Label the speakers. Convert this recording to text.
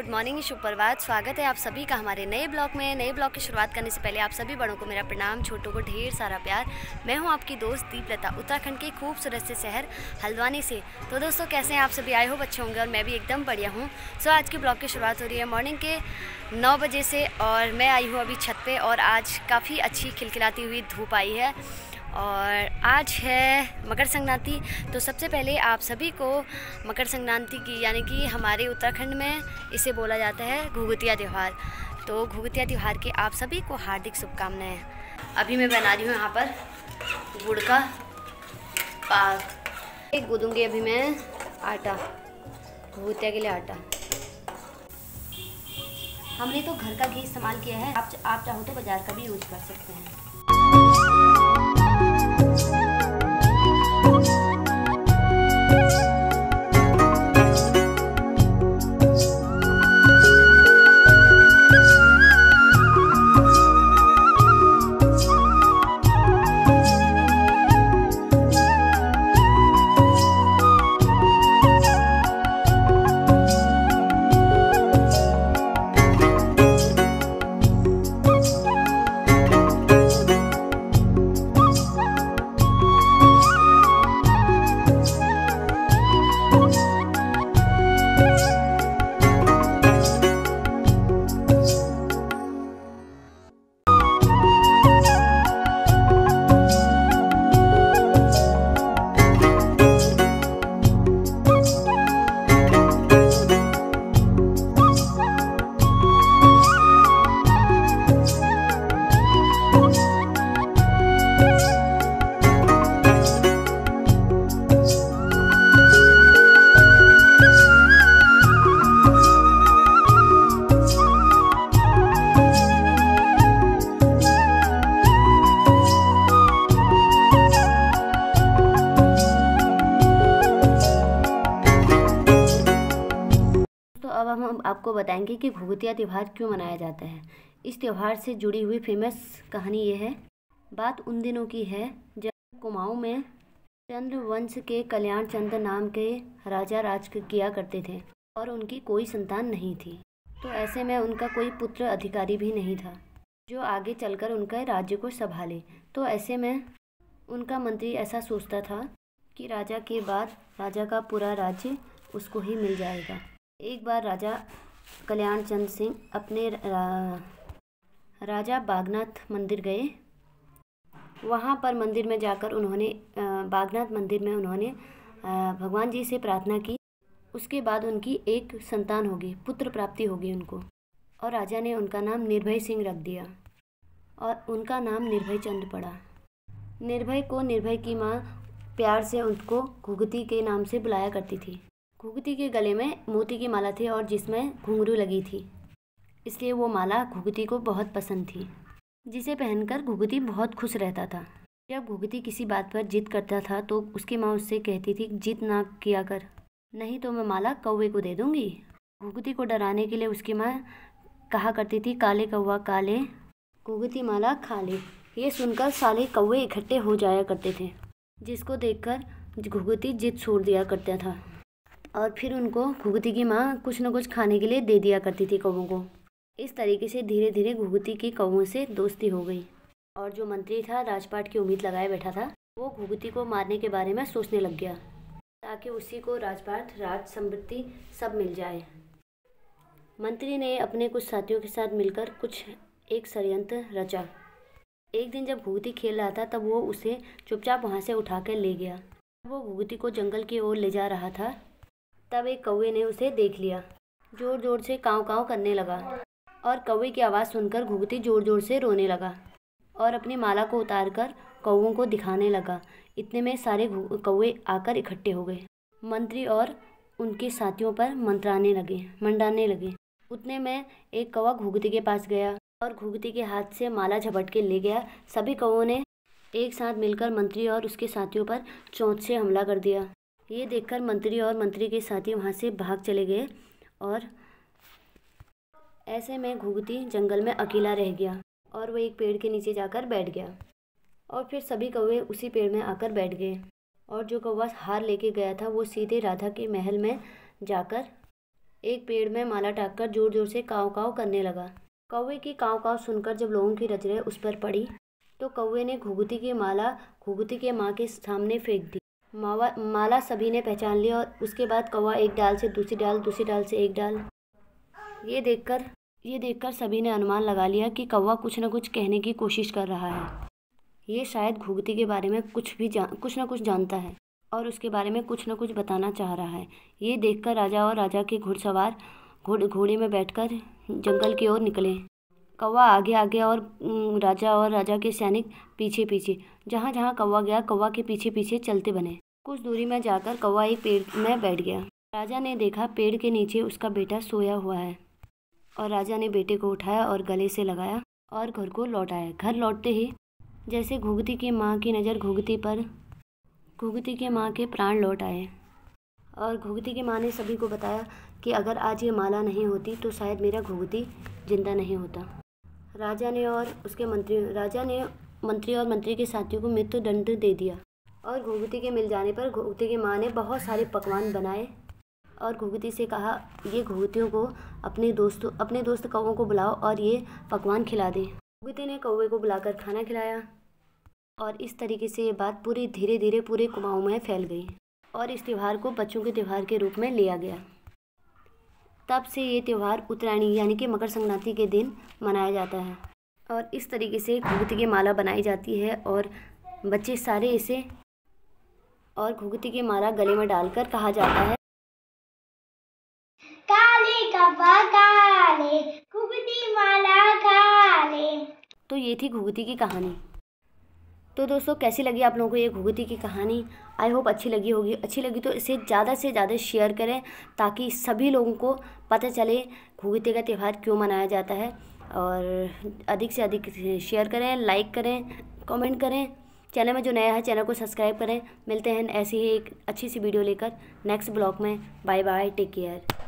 Speaker 1: Good morning, शुभ प्रभात। स्वागत है आप सभी का हमारे नए ब्लॉग में। नए ब्लॉग की शुरुआत करने से पहले आप सभी बड़ों को मेरा प्रणाम, छोटों को ढेर सारा प्यार। मैं हूं आपकी दोस्त दीपलता, उत्तराखंड के खूबसूरत से शहर हल्द्वानी से। तो दोस्तों, कैसे हैं आप सभी? आए हो बच्चे होंगे और मैं भी एकदम बढ़िया हूँ। सो आज की ब्लॉग की शुरुआत हो रही है मॉर्निंग के 9 बजे से और मैं आई हूँ अभी छत पर। और आज काफ़ी अच्छी खिलखिलाती हुई धूप आई है और आज है मकर संक्रांति। तो सबसे पहले आप सभी को मकर संक्रांति की, यानी कि हमारे उत्तराखंड में इसे बोला जाता है घुघुतिया त्यौहार। तो घुघुतिया त्यौहार के आप सभी को हार्दिक शुभकामनाएं। अभी मैं बना रही हूँ यहाँ पर गुड़ का पाक। गूंदूंगी अभी मैं आटा, घुघुतिया के लिए आटा। हमने तो घर का घी इस्तेमाल किया है, आप चाहो तो बाज़ार का भी यूज कर सकते हैं। अब हम आपको बताएंगे कि घुघुतिया त्यौहार क्यों मनाया जाता है। इस त्यौहार से जुड़ी हुई फेमस कहानी ये है। बात उन दिनों की है जब कुमाऊं में चंद्र वंश के कल्याण चंद्र नाम के राजा राज किया करते थे और उनकी कोई संतान नहीं थी। तो ऐसे में उनका कोई पुत्र अधिकारी भी नहीं था जो आगे चलकर उनका राज्य को संभाले। तो ऐसे में उनका मंत्री ऐसा सोचता था कि राजा के बाद राजा का पूरा राज्य उसको ही मिल जाएगा। एक बार राजा कल्याण चंद्र सिंह अपने राजा बागनाथ मंदिर गए। वहाँ पर मंदिर में जाकर उन्होंने बागनाथ मंदिर में उन्होंने भगवान जी से प्रार्थना की। उसके बाद उनकी एक संतान होगी, पुत्र प्राप्ति होगी उनको। और राजा ने उनका नाम निर्भय सिंह रख दिया और उनका नाम निर्भय चंद्र पड़ा। निर्भय को निर्भय की माँ प्यार से उनको घुघुती के नाम से बुलाया करती थी। घुघुती के गले में मोती की माला थी और जिसमें घुंघरू लगी थी, इसलिए वो माला घुघुती को बहुत पसंद थी, जिसे पहनकर घुघुती बहुत खुश रहता था। जब घुघुती किसी बात पर जिद करता था तो उसकी माँ उससे कहती थी, जिद ना किया कर, नहीं तो मैं माला कौवे को दे दूँगी। घुघुती को डराने के लिए उसकी माँ कहा करती थी, काले कौवा काले, घुघुती माला खा ले। ये सुनकर सारे कौवे इकट्ठे हो जाया करते थे, जिसको देखकर घुघुती जिद छोड़ दिया करता था और फिर उनको घुघुती की माँ कुछ न कुछ खाने के लिए दे दिया करती थी कौवों को। इस तरीके से धीरे धीरे घुघुती की कौवों से दोस्ती हो गई और जो मंत्री था राजपाट की उम्मीद लगाए बैठा था, वो घुघुती को मारने के बारे में सोचने लग गया ताकि उसी को राजपाट, राज संपत्ति सब मिल जाए। मंत्री ने अपने कुछ साथियों के साथ मिलकर एक षड्यंत्र रचा। एक दिन जब घुघुती खेल रहा था तब वो उसे चुपचाप वहाँ से उठा कर ले गया। वो घुघुती को जंगल की ओर ले जा रहा था, तब एक कौवे ने उसे देख लिया। ज़ोर ज़ोर से काँव काँव करने लगा और कौवे की आवाज़ सुनकर घुघुती ज़ोर ज़ोर से रोने लगा और अपनी माला को उतारकर कौवों को दिखाने लगा। इतने में सारे कौवे आकर इकट्ठे हो गए। मंत्री और उनके साथियों पर मंडराने लगे। उतने में एक कौवा घुघुती के पास गया और घुघुती के हाथ से माला झपट के ले गया। सभी कौवों ने एक साथ मिलकर मंत्री और उसके साथियों पर चोंच से हमला कर दिया। ये देखकर मंत्री और मंत्री के साथी वहाँ से भाग चले गए और ऐसे में घुघुती जंगल में अकेला रह गया और वो एक पेड़ के नीचे जाकर बैठ गया और फिर सभी कौवे उसी पेड़ में आकर बैठ गए और जो कौवा हार लेके गया था वो सीधे राधा के महल में जाकर एक पेड़ में माला टांगकर जोर जोर से काव काव करने लगा। कौवे की काव काव सुनकर जब लोगों की नजरें उस पर पड़ी तो कौवे ने घुघुती की माला घुघुती के माँ के सामने फेंक दी। माला सभी ने पहचान लिया और उसके बाद कौवा एक डाल से दूसरी डाल, दूसरी डाल से एक डाल। ये देखकर सभी ने अनुमान लगा लिया कि कौवा कुछ न कुछ कहने की कोशिश कर रहा है। ये शायद घुघुती के बारे में कुछ न कुछ जानता है और उसके बारे में कुछ न कुछ बताना चाह रहा है। ये देखकर राजा और राजा के घुड़सवार घोड़े में बैठकर जंगल की ओर निकले। कौवा आगे आगे और राजा के सैनिक पीछे पीछे। जहाँ जहाँ कौवा गया कौवा के पीछे पीछे चलते बने। कुछ दूरी में जाकर कौवा एक पेड़ में बैठ गया। राजा ने देखा पेड़ के नीचे उसका बेटा सोया हुआ है और राजा ने बेटे को उठाया और गले से लगाया और घर को लौट आया। घर लौटते ही जैसे घुघुती की माँ की नज़र घुघुती पर, घुघुती के माँ के प्राण लौट आए और घुघुती की माँ ने सभी को बताया कि अगर आज ये माला नहीं होती तो शायद मेरा घुघुती जिंदा नहीं होता। राजा ने मंत्री और मंत्री के साथियों को मृत्यु दंड दे दिया और घुघुती के मिल जाने पर घुघुती की माँ ने बहुत सारे पकवान बनाए और घुघुती से कहा, ये घुघुतियों को अपने दोस्त कौवों को बुलाओ और ये पकवान खिला दे। घुघुती ने कौवे को बुलाकर खाना खिलाया और इस तरीके से ये बात धीरे धीरे पूरे कुमाऊं में फैल गई और इस त्यौहार को बच्चों के त्यौहार के रूप में लिया गया। तब से ये त्यौहार उत्तरायणी यानी कि मकर संक्रांति के दिन मनाया जाता है और इस तरीके से घुघुती की माला बनाई जाती है और बच्चे सारे इसे और घुघुती की माला गले में डालकर कहा जाता है,
Speaker 2: काले कपा काले घुघुती माला काले।
Speaker 1: तो ये थी घुघुती की कहानी। तो दोस्तों कैसी लगी आप लोगों को ये घुघुती की कहानी? आई होप अच्छी लगी होगी। अच्छी लगी तो इसे ज़्यादा से ज़्यादा शेयर करें ताकि सभी लोगों को पता चले घुघुती का त्यौहार क्यों मनाया जाता है। और अधिक से अधिक शेयर करें, लाइक करें, कमेंट करें। चैनल में जो नया है चैनल को सब्सक्राइब करें। मिलते हैं ऐसी ही एक अच्छी सी वीडियो लेकर नेक्स्ट ब्लॉग में। Bye bye, take care.